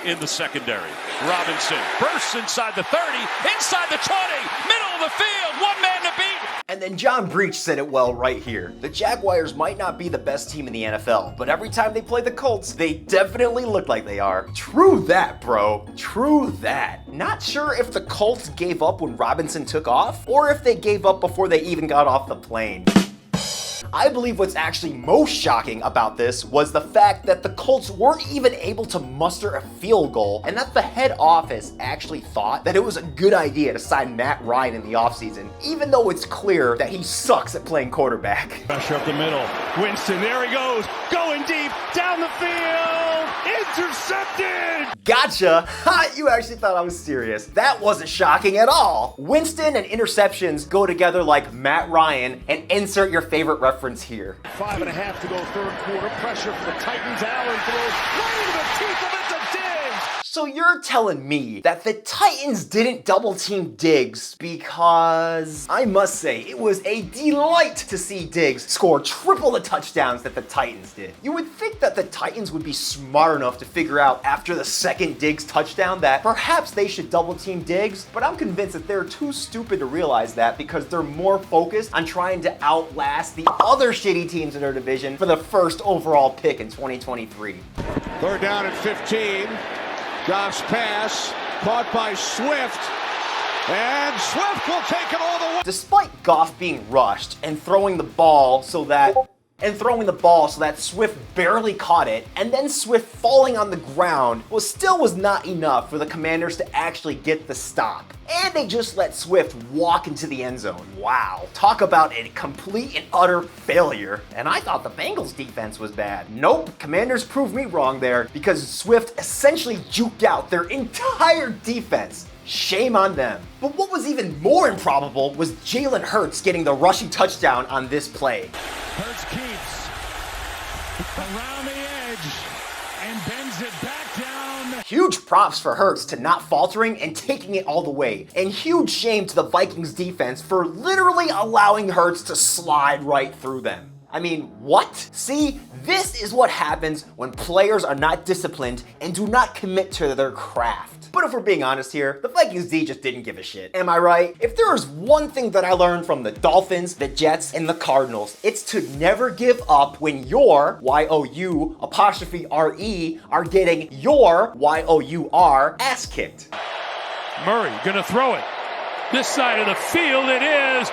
in the secondary. Robinson bursts inside the 30, inside the 20, middle of the field, one man to beat. And then John Breach said it well right here. The Jaguars might not be the best team in the NFL, but every time they play the Colts, they definitely look like they are. True that, bro. True that. Not sure if the Colts gave up when Robinson took off, or if they gave up before they even got off the plane. I believe what's actually most shocking about this was the fact that the Colts weren't even able to muster a field goal, and that the head office actually thought that it was a good idea to sign Matt Ryan in the offseason, even though it's clear that he sucks at playing quarterback. Pressure up the middle. Winston, there he goes, going deep, down the field, intercepted! Gotcha! Ha! You actually thought I was serious. That wasn't shocking at all. Winston and interceptions go together like Matt Ryan, and insert your favorite reference here. 5.5 to go third quarter. Pressure for the Titans. Allen throws right into the teeth of it to Diggs. So you're telling me that the Titans didn't double team Diggs because I must say it was a delight to see Diggs score triple the touchdowns that the Titans did. You would think that the Titans would be smart enough to figure out after the second Diggs touchdown that perhaps they should double team Diggs, but I'm convinced that they're too stupid to realize that because they're more focused on trying to outlast the other shitty teams in their division for the first overall pick in 2023. Third down at 15. Goff's pass, caught by Swift, and Swift will take it all the way. Despite Goff being rushed and throwing the ball so that Swift barely caught it, and then Swift falling on the ground was not enough for the Commanders to actually get the stop. And they just let Swift walk into the end zone. Wow. Talk about a complete and utter failure. And I thought the Bengals defense was bad. Nope, Commanders proved me wrong there because Swift essentially juked out their entire defense. Shame on them. But what was even more improbable was Jalen Hurts getting the rushing touchdown on this play. Hurts keeps around the edge and bends it back down. Huge props for Hurts to not faltering and taking it all the way. And huge shame to the Vikings defense for literally allowing Hurts to slide right through them. I mean, what? See, this is what happens when players are not disciplined and do not commit to their craft. But if we're being honest here, the Vikings D just didn't give a shit. Am I right? If there is one thing that I learned from the Dolphins, the Jets, and the Cardinals, it's to never give up when your Y-O-U''RE are getting your Y-O-U-R ass kicked. Murray gonna throw it. This side of the field it is.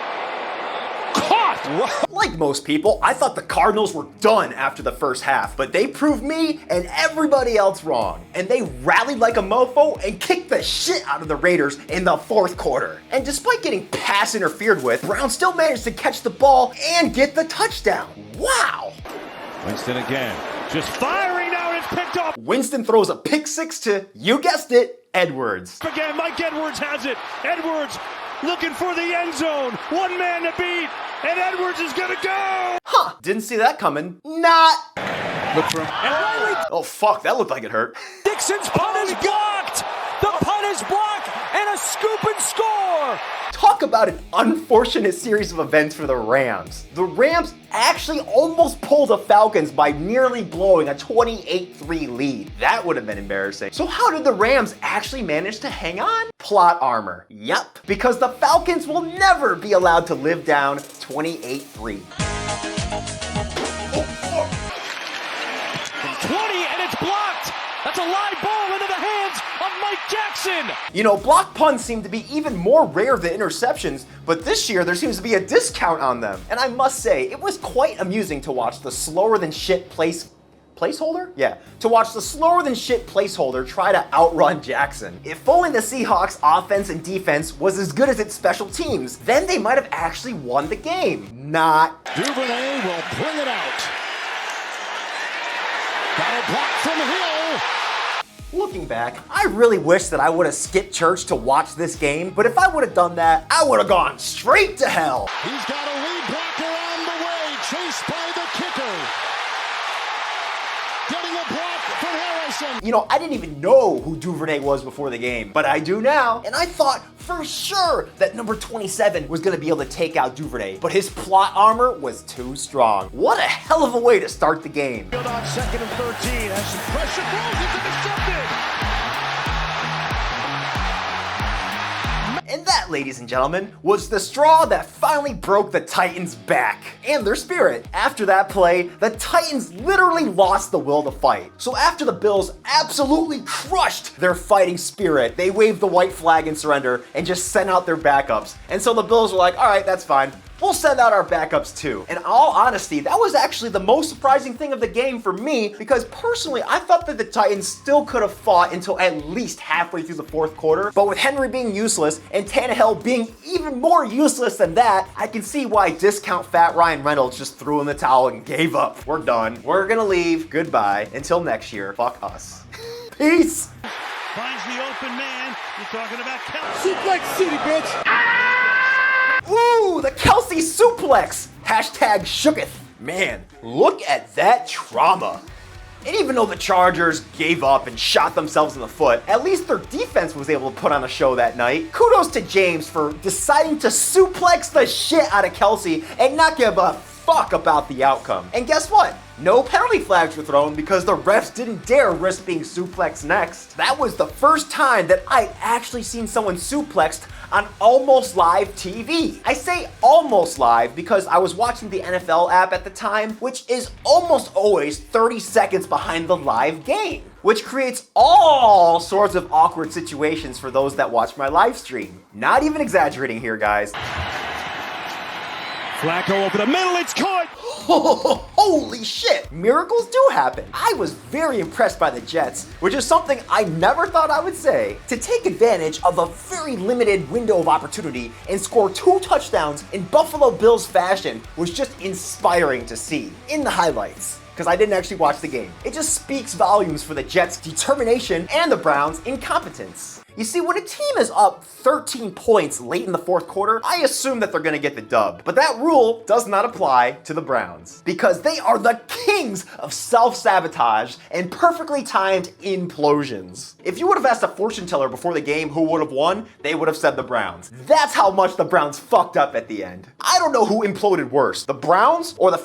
Caught! Like most people, I thought the Cardinals were done after the first half, but they proved me and everybody else wrong. And they rallied like a mofo and kicked the shit out of the Raiders in the fourth quarter. And despite getting pass interfered with, Brown still managed to catch the ball and get the touchdown. Wow! Winston again, just firing now and it's picked up. Winston throws a pick six to, you guessed it, Edwards. Again, Mike Edwards has it. Edwards looking for the end zone. One man to beat. And Edwards is gonna go! Huh, didn't see that coming. Not. Look for him. Oh fuck, that looked like it hurt. Dixon's punt is blocked! The punt is blocked and a scoop and score! Talk about an unfortunate series of events for the Rams. The Rams actually almost pulled the Falcons by nearly blowing a 28-3 lead. That would have been embarrassing. So how did the Rams actually manage to hang on? Plot armor. Yep, because the Falcons will never be allowed to live down 28-3. From 20 and it's blocked! That's a live ball into the hands of Mike Jackson! You know, block punts seem to be even more rare than interceptions, but this year there seems to be a discount on them. And I must say, it was quite amusing to watch the slower than shit placeholder? Yeah, to watch the slower than shit placeholder try to outrun Jackson. If only the Seahawks offense and defense was as good as its special teams, then they might have actually won the game. Not. Duvernay will bring it out. Got a block from Hill. Looking back, I really wish that I would have skipped church to watch this game, but if I would have done that, I would have gone straight to hell. He's got a lead blocker on the way, chased by the kicker. Getting a block from Harrison. You know, I didn't even know who Duvernay was before the game, but I do now, and I thought for sure that number 27 was gonna be able to take out Duvernay, but his plot armor was too strong. What a hell of a way to start the game. On 2nd and 13, has some pressure, throws, it's intercepted. ladies and gentlemen, was the straw that finally broke the Titans' back and their spirit. After that play, the Titans literally lost the will to fight. So after the Bills absolutely crushed their fighting spirit, they waved the white flag in surrender and just sent out their backups. And so the Bills were like, all right, that's fine. We'll send out our backups too. In all honesty, that was actually the most surprising thing of the game for me, because personally, I thought that the Titans still could have fought until at least halfway through the fourth quarter. But with Henry being useless and Tannehill being even more useless than that, I can see why discount fat Ryan Reynolds just threw in the towel and gave up. We're done. We're gonna leave. Goodbye. Until next year. Fuck us. Peace. Finds the open man. You're talking about Kelce. Suplex City, bitch. Ooh, the Kelce suplex! Hashtag shooketh. Man, look at that trauma. And even though the Chargers gave up and shot themselves in the foot, at least their defense was able to put on a show that night. Kudos to James for deciding to suplex the shit out of Kelce and not give a fuck about the outcome. And guess what? No penalty flags were thrown because the refs didn't dare risk being suplexed next. That was the first time that I'd actually seen someone suplexed on almost live TV. I say almost live because I was watching the NFL app at the time, which is almost always 30 seconds behind the live game, which creates all sorts of awkward situations for those that watch my live stream. Not even exaggerating here, guys. Flacco over the middle, it's caught! Holy shit! Miracles do happen. I was very impressed by the Jets, which is something I never thought I would say. To take advantage of a very limited window of opportunity and score 2 touchdowns in Buffalo Bills fashion was just inspiring to see in the highlights, because I didn't actually watch the game. It just speaks volumes for the Jets' determination and the Browns' incompetence. You see, when a team is up 13 points late in the fourth quarter, I assume that they're gonna get the dub. But that rule does not apply to the Browns, because they are the kings of self-sabotage and perfectly timed implosions. If you would have asked a fortune teller before the game who would have won, they would have said the Browns. That's how much the Browns fucked up at the end. I don't know who imploded worse, the Browns or the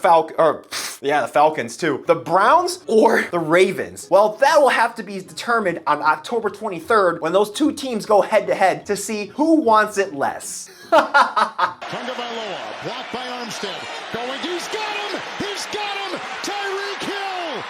the Falcons too. The Browns or the Ravens? Well, that will have to be determined on October 23rd when those two teams go head to head to see who wants it less. Turned to Baloa, blocked by Armstead. Going, he's got him! He's got him! Tyreek Hill!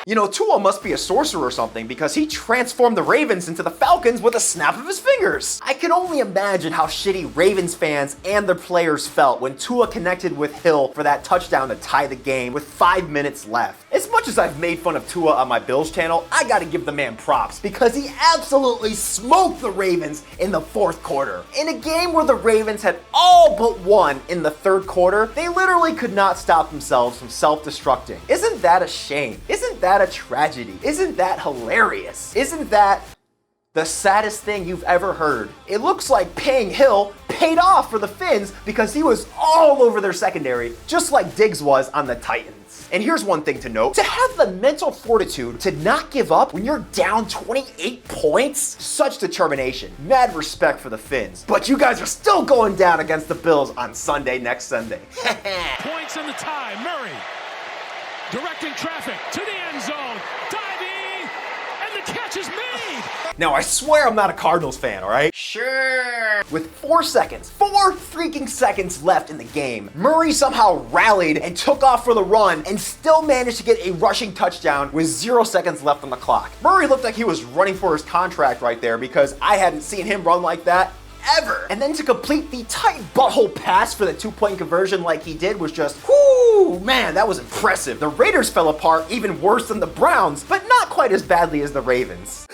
You know, Tua must be a sorcerer or something, because he transformed the Ravens into the Falcons with a snap of his fingers. I can only imagine how shitty Ravens fans and their players felt when Tua connected with Hill for that touchdown to tie the game with 5 minutes left. As much as I've made fun of Tua on my Bills channel, I gotta give the man props, because he absolutely smoked the Ravens in the fourth quarter. In a game where the Ravens had all but won in the third quarter, they literally could not stop themselves from self-destructing. Isn't that a shame? Isn't that a tragedy? Isn't that hilarious? Isn't that the saddest thing you've ever heard? It looks like paying Hill paid off for the Finns, because he was all over their secondary, just like Diggs was on the Titans. And here's one thing to note: to have the mental fortitude to not give up when you're down 28 points, such determination. Mad respect for the Finns. But you guys are still going down against the Bills on next Sunday. Points in the tie, Murray directing traffic to the end zone, diving, and the catch is made! Now, I swear I'm not a Cardinals fan, alright? Sure. With 4 freaking seconds left in the game, Murray somehow rallied and took off for the run and still managed to get a rushing touchdown with 0 seconds left on the clock. Murray looked like he was running for his contract right there, because I hadn't seen him run like that ever. And then to complete the tight butthole pass for the 2-point conversion like he did was just, whoo, man, that was impressive. The Raiders fell apart even worse than the Browns, but not quite as badly as the Ravens.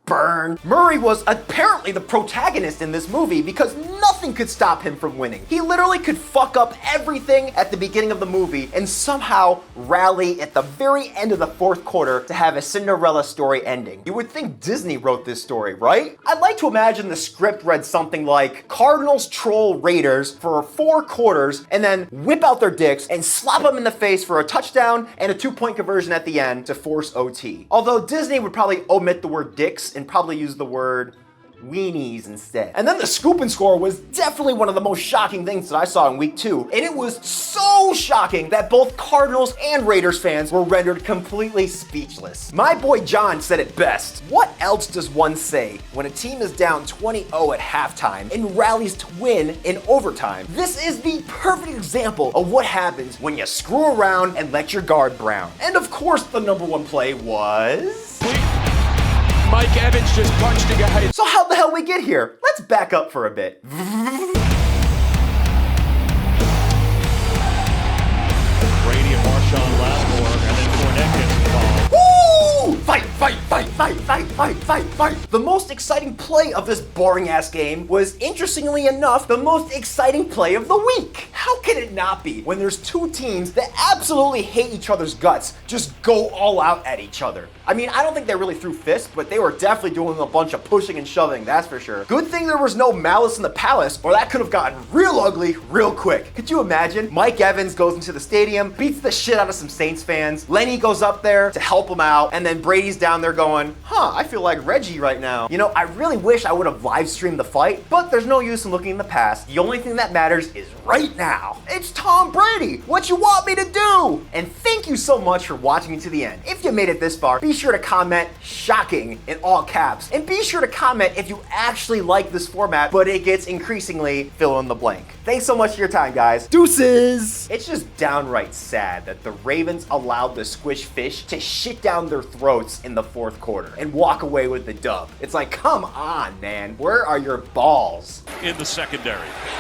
Burn. Murray was apparently the protagonist in this movie, because nothing could stop him from winning. He literally could fuck up everything at the beginning of the movie and somehow rally at the very end of the fourth quarter to have a Cinderella story ending. You would think Disney wrote this story, right? I'd like to imagine the script read something like: Cardinals troll Raiders for 4 quarters and then whip out their dicks and slap them in the face for a touchdown and a 2-point conversion at the end to force OT. Although Disney would probably omit the word dicks and probably use the word weenies instead. And then the scoop and score was definitely one of the most shocking things that I saw in week 2. And it was so shocking that both Cardinals and Raiders fans were rendered completely speechless. My boy John said it best. What else does one say when a team is down 20-0 at halftime and rallies to win in overtime? This is the perfect example of what happens when you screw around and let your guard brown. And of course, the number one play was... Mike Evans just punched a guy. So how the hell we get here? Let's back up for a bit. Brady and Marshawn Lattimore, and then Fournette gets involved. Woo! Fight, fight, fight, fight, fight, fight, fight, fight. The most exciting play of this boring-ass game was, interestingly enough, the most exciting play of the week. How can it not be when there's two teams that absolutely hate each other's guts just go all out at each other? I mean, I don't think they really threw fists, but they were definitely doing a bunch of pushing and shoving, that's for sure. Good thing there was no malice in the palace, or that could have gotten real ugly real quick. Could you imagine? Mike Evans goes into the stadium, beats the shit out of some Saints fans. Lenny goes up there to help him out, and then Brady's down there going, I feel like Reggie right now. You know, I really wish I would have live streamed the fight, but there's no use in looking in the past. The only thing that matters is right now. It's Tom Brady. What you want me to do? And thank you so much for watching to the end. If you made it this far, be sure to comment shocking in all caps, and be sure to comment if you actually like this format, but it gets increasingly fill in the blank. Thanks so much for your time, guys. Deuces. It's just downright sad that the Ravens allowed the squish fish to shit down their throats in the fourth quarter and walk away with the dub. It's like, come on, man, where are your balls? In the secondary.